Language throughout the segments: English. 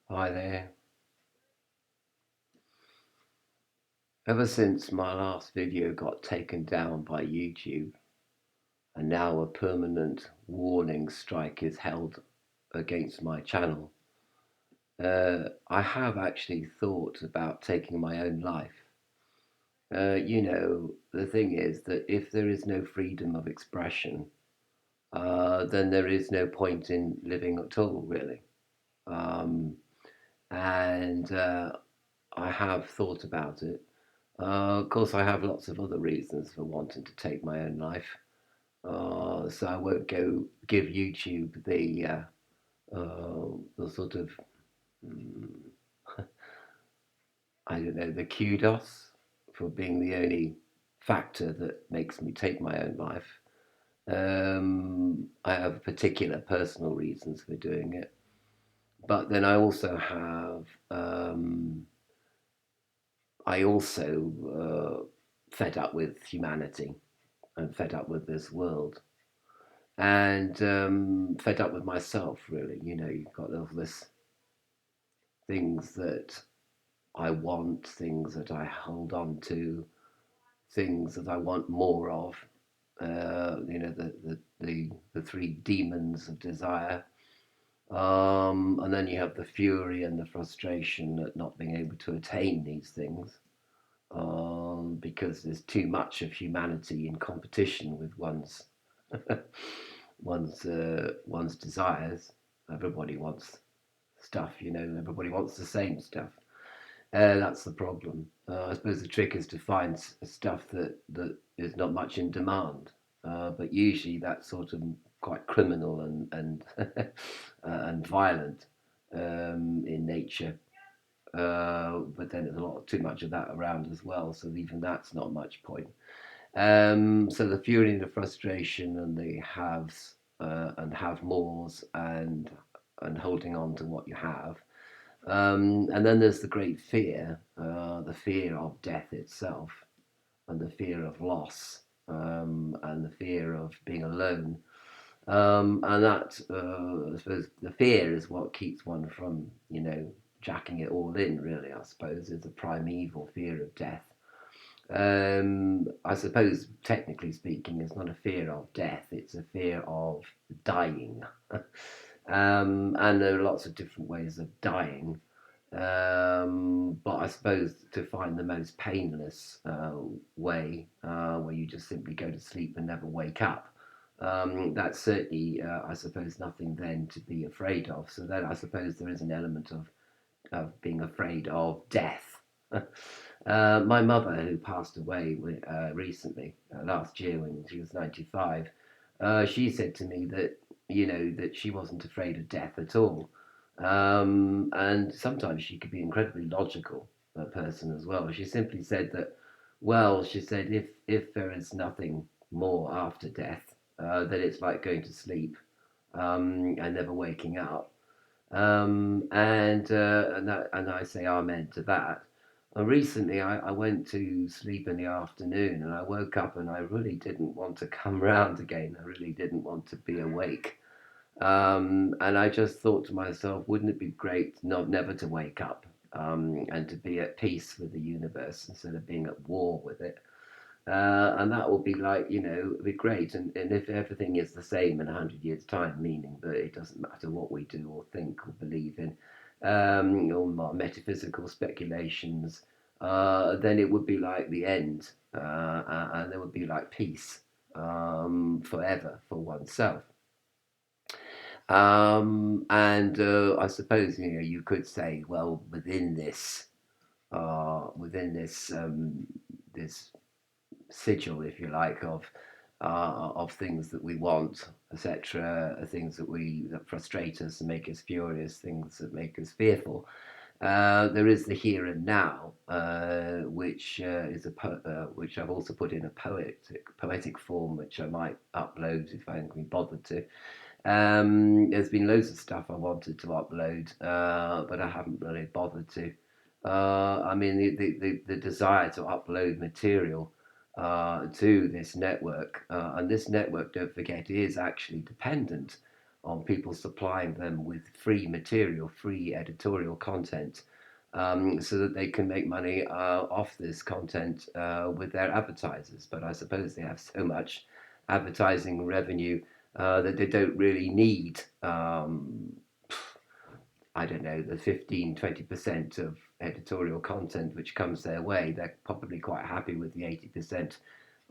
Hi there. Ever since my last video got taken down by YouTube, and now a permanent warning strike is held against my channel, I have actually thought about taking my own life. The thing is that if there is no freedom of expression, then there is no point in living at all, really. Um, and I have thought about it. Of course, I have lots of other reasons for wanting to take my own life. So I won't go give YouTube the sort of mm, I don't know, the kudos for being the only factor that makes me take my own life. I have particular personal reasons for doing it, but then I also fed up with humanity and fed up with this world and fed up with myself, really. You've got all this things that I want, things that I hold on to, things that I want more of. The three demons of desire. And then you have the fury and the frustration at not being able to attain these things, because there's too much of humanity in competition with one's desires. Everybody wants stuff, everybody wants the same stuff. That's the problem. I suppose the trick is to find stuff that is not much in demand, but usually that's sort of quite criminal and and violent in nature. But then there's a lot too much of that around as well, so even that's not much point. So the fury and the frustration and the haves and have mores and holding on to what you have. And then there's the great fear, the fear of death itself, and the fear of loss, and the fear of being alone. And that, I suppose, the fear is what keeps one from, jacking it all in, really, I suppose, is the primeval fear of death. I suppose, technically speaking, it's not a fear of death, it's a fear of dying. And there are lots of different ways of dying. But I suppose to find the most painless way, where you just simply go to sleep and never wake up, that's certainly, I suppose, nothing then to be afraid of. So then I suppose there is an element of being afraid of death. My mother, who passed away recently, last year when she was 95, she said to me that, that she wasn't afraid of death at all. And sometimes she could be incredibly logical, a person as well. She simply said that, well, she said, if there is nothing more after death, then it's like going to sleep, and never waking up. And I say amen to that. And recently, I went to sleep in the afternoon, and I woke up, and I really didn't want to come round again. I really didn't want to be awake. And I just thought to myself, wouldn't it be great not never to wake up, and to be at peace with the universe instead of being at war with it? And that will be like, it'll be great. And if everything is the same in 100 years' time, meaning that it doesn't matter what we do or think or believe in, or metaphysical speculations, then it would be like the end, and there would be like peace, forever for oneself. And I suppose, you could say, well, within this sigil, if you like, of things that we want, etc., things that frustrate us and make us furious, things that make us fearful. There is the here and now, which which I've also put in a poetic form, which I might upload if I can be bothered to. There's been loads of stuff I wanted to upload, but I haven't really bothered to. I mean, the desire to upload material to this network, and this network, don't forget, is actually dependent on people supplying them with free material, free editorial content, so that they can make money off this content with their advertisers. But I suppose they have so much advertising revenue that they don't really need, I don't know, the 15-20% of editorial content which comes their way. They're probably quite happy with the 80%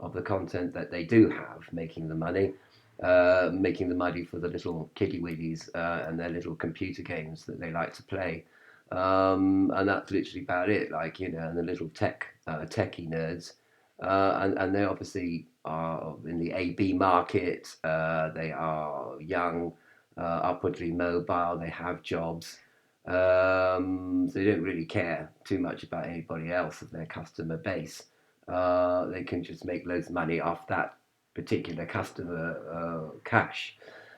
of the content that they do have, making the money for the little kiddie widdies and their little computer games that they like to play. And that's literally about it, like, and the little techie nerds. And they obviously are in the AB market. They are young, upwardly mobile, they have jobs. So they don't really care too much about anybody else of their customer base. They can just make loads of money off that particular customer cash.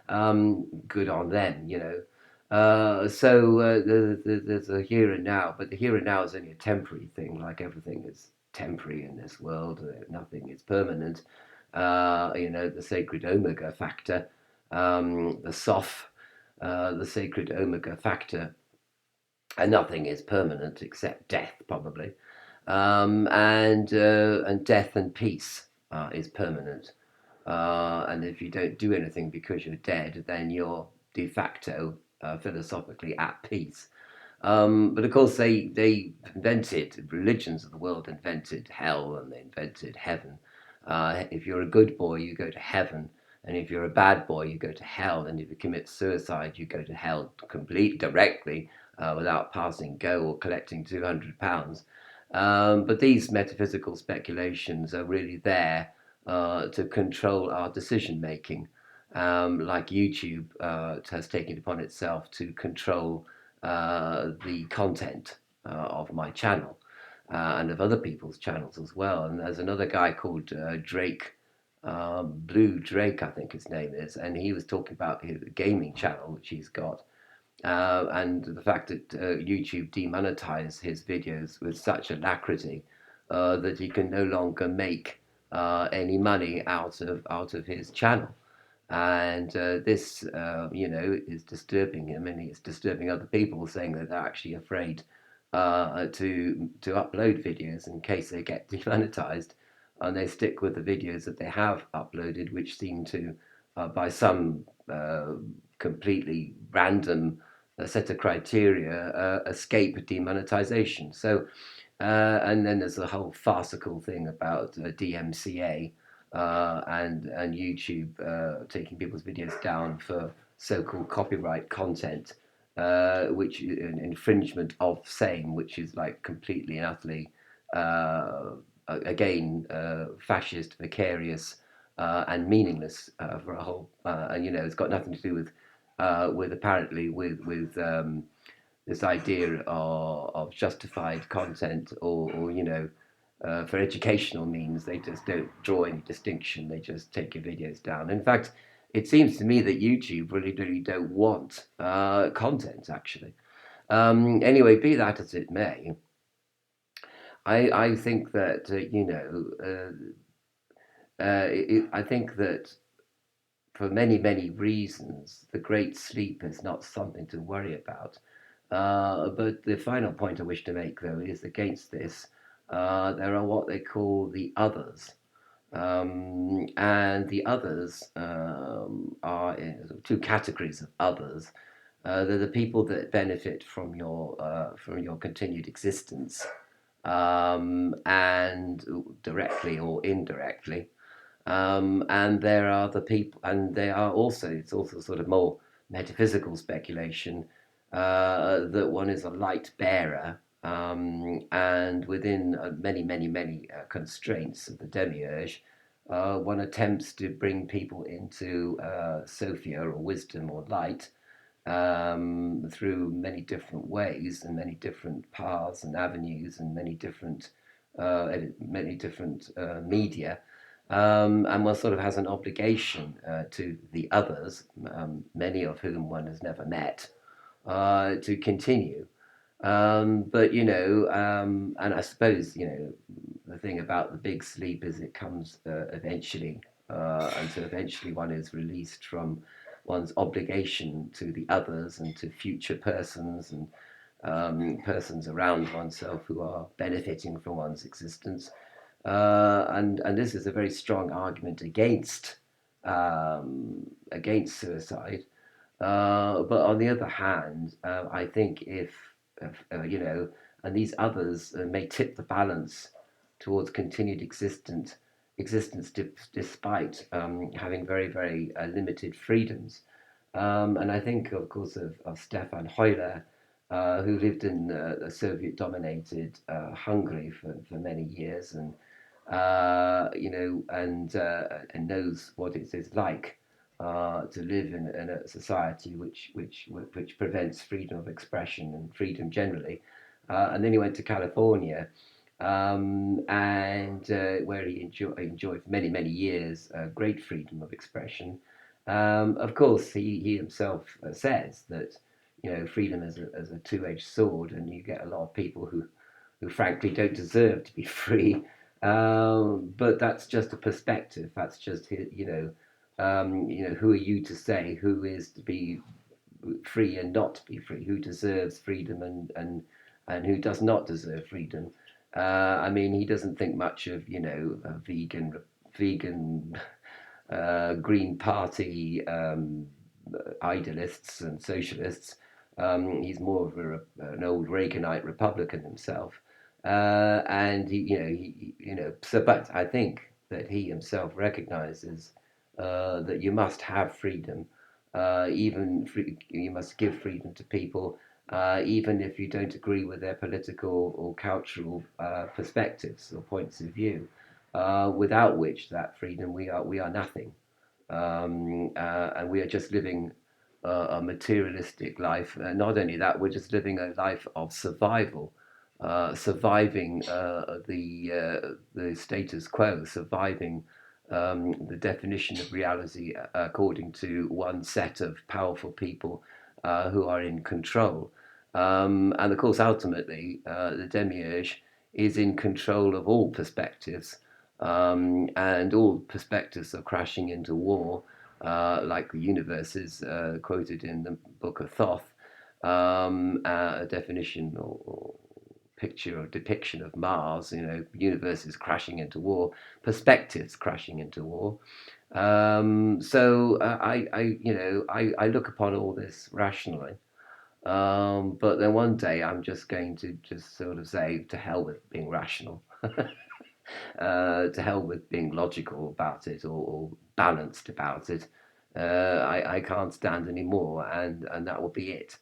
Good on them. There's a here and now, but the here and now is only a temporary thing, like everything is temporary in this world. Nothing is permanent. The sacred omega factor, the soft, the sacred omega factor, and nothing is permanent except death, probably. And death and peace is permanent. And if you don't do anything because you're dead, then you're de facto philosophically at peace. But of course, they invented, religions of the world invented hell and they invented heaven. If you're a good boy, you go to heaven. And if you're a bad boy, you go to hell. And if you commit suicide, you go to hell directly without passing go or collecting £200. But these metaphysical speculations are really there to control our decision making. Like YouTube has taken it upon itself to control the content of my channel and of other people's channels as well. And there's another guy called Drake, Blue Drake, I think his name is, and he was talking about his gaming channel, which he's got, and the fact that YouTube demonetized his videos with such alacrity that he can no longer make any money out of his channel. And this, is disturbing him, and it's disturbing other people, saying that they're actually afraid to upload videos in case they get demonetized, and they stick with the videos that they have uploaded, which seem to, by some completely random set of criteria, escape demonetization. So, and then there's the whole farcical thing about DMCA and YouTube taking people's videos down for so-called copyright content, which an infringement of same, which is like completely and utterly, again, fascist, vicarious, and meaningless for a whole. And it's got nothing to do with apparently with this idea of justified content or for educational means. They just don't draw any distinction. They just take your videos down. In fact, it seems to me that YouTube really don't want content, actually. Anyway, be that as it may, I think that, I think that for many reasons, the great sleep is not something to worry about. But the final point I wish to make, though, is against this. There are what they call the others. And the others are in two categories of others. They're the people that benefit from your continued existence, and directly or indirectly. And there are the people, and they are also, it's also sort of more metaphysical speculation, that one is a light bearer, and within many constraints of the demiurge, one attempts to bring people into Sophia or wisdom or light, through many different ways and many different paths and avenues and many different media. And one sort of has an obligation to the others, many of whom one has never met, to continue. But and I suppose the thing about the big sleep is it comes eventually, and so eventually one is released from one's obligation to the others and to future persons and persons around oneself who are benefiting from one's existence. And this is a very strong argument against suicide. But on the other hand, I think if and these others may tip the balance towards continued existence despite having very, very limited freedoms. And I think, of course, of Stefan Heuler, who lived in the Soviet-dominated Hungary for many years, and and knows what it is like to live in a society which prevents freedom of expression and freedom generally. And then he went to California, and where he enjoyed for many, many years great freedom of expression. Of course, he himself says that freedom is a two-edged sword, and you get a lot of people who frankly don't deserve to be free. But that's just a perspective. That's just who are you to say who is to be free and not to be free? Who deserves freedom and who does not deserve freedom? I mean, he doesn't think much of vegan Green Party idealists and socialists. He's more of an old Reaganite Republican himself, and So, but I think that he himself recognizes that you must have freedom, you must give freedom to people, even if you don't agree with their political or cultural perspectives or points of view. Without which that freedom we are nothing, and we are just living a materialistic life. Not only that, we're just living a life of survival, surviving the status quo, surviving the definition of reality according to one set of powerful people who are in control. And of course, ultimately, the demiurge is in control of all perspectives, and all perspectives are crashing into war, like the universe is quoted in the Book of Thoth, a definition or picture or depiction of Mars. Universe is crashing into war, perspectives crashing into war. So I look upon all this rationally. But then one day I'm just going to just sort of say to hell with being rational, to hell with being logical about it or balanced about it. I can't stand anymore, and that will be it.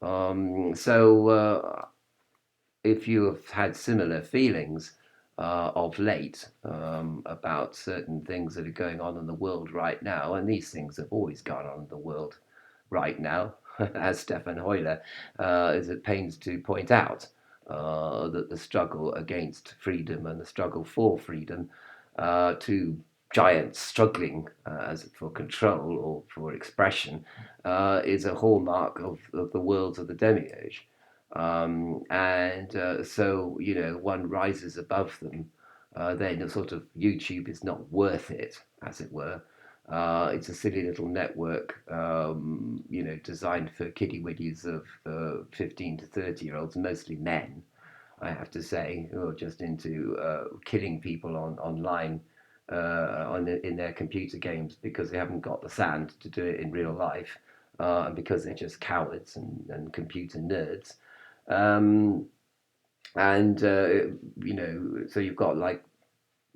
So if you have had similar feelings of late about certain things that are going on in the world right now, and these things have always gone on in the world right now, as Stefan Heuler is at pains to point out, that the struggle against freedom and the struggle for freedom, two giants struggling as for control or for expression, is a hallmark of the worlds of the demiurge. And so, one rises above them. Then a sort of YouTube is not worth it, as it were. It's a silly little network, designed for kiddie-widdies of 15 to 30-year-olds, mostly men, I have to say, who are just into killing people online in their computer games because they haven't got the sand to do it in real life, and because they're just cowards and computer nerds. Um, and so you've got like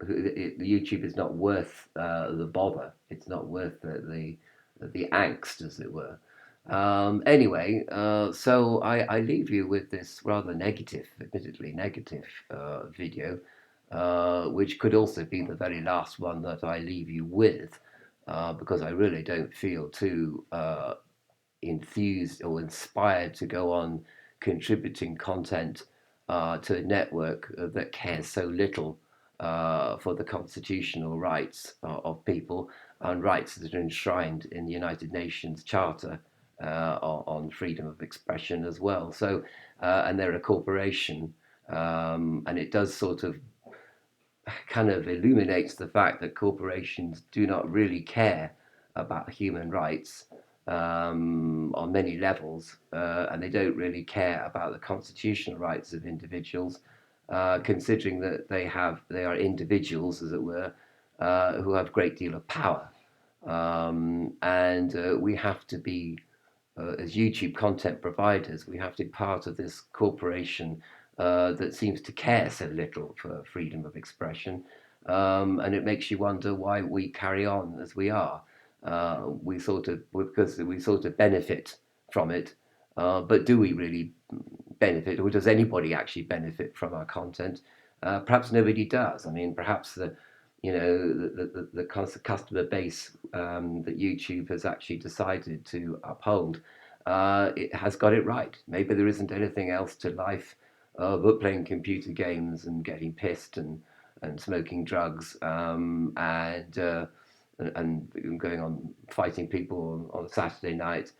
the YouTube is not worth the bother. It's not worth the angst, as it were. Anyway, so I leave you with this rather negative, admittedly negative video, which could also be the very last one that I leave you with, because I really don't feel too enthused or inspired to go on contributing content to a network that cares so little for the constitutional rights of people and rights that are enshrined in the United Nations Charter on freedom of expression as well. So, and they're a corporation, and it does sort of kind of illuminates the fact that corporations do not really care about human rights. on many levels, and they don't really care about the constitutional rights of individuals, considering that they are individuals, as it were, who have a great deal of power. And we have to be, as YouTube content providers, we have to be part of this corporation that seems to care so little for freedom of expression. And it makes you wonder why we carry on as we are. Because we sort of benefit from it, but do we really benefit, or does anybody actually benefit from our content? Perhaps nobody does. I mean, perhaps the customer base that YouTube has actually decided to uphold, it has got it right. Maybe there isn't anything else to life but playing computer games and getting pissed and smoking drugs, and going on fighting people on a Saturday night,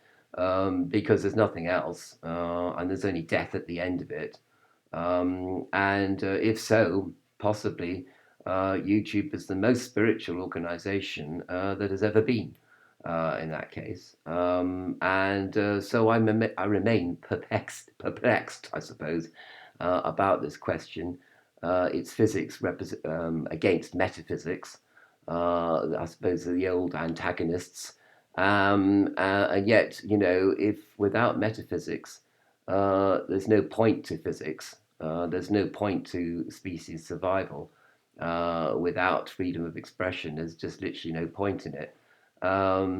because there's nothing else, and there's only death at the end of it. And if so, possibly YouTube is the most spiritual organization that has ever been. In that case, so I remain perplexed, I suppose, about this question. It's physics against metaphysics. I suppose are the old antagonists, and yet, if without metaphysics, there's no point to physics. There's no point to species survival. Without freedom of expression, there's just literally no point in it.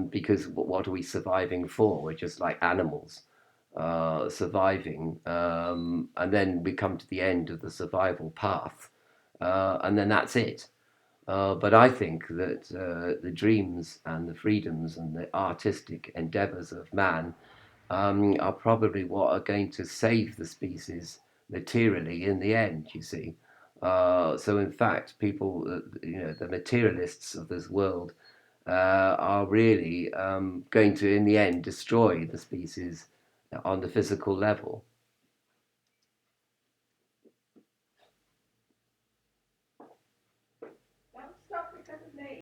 Because what are we surviving for? We're just like animals surviving, and then we come to the end of the survival path, and then that's it. But I think that the dreams and the freedoms and the artistic endeavors of man are probably what are going to save the species materially in the end, you see. So, in fact, people, the materialists of this world, are really going to, in the end, destroy the species on the physical level.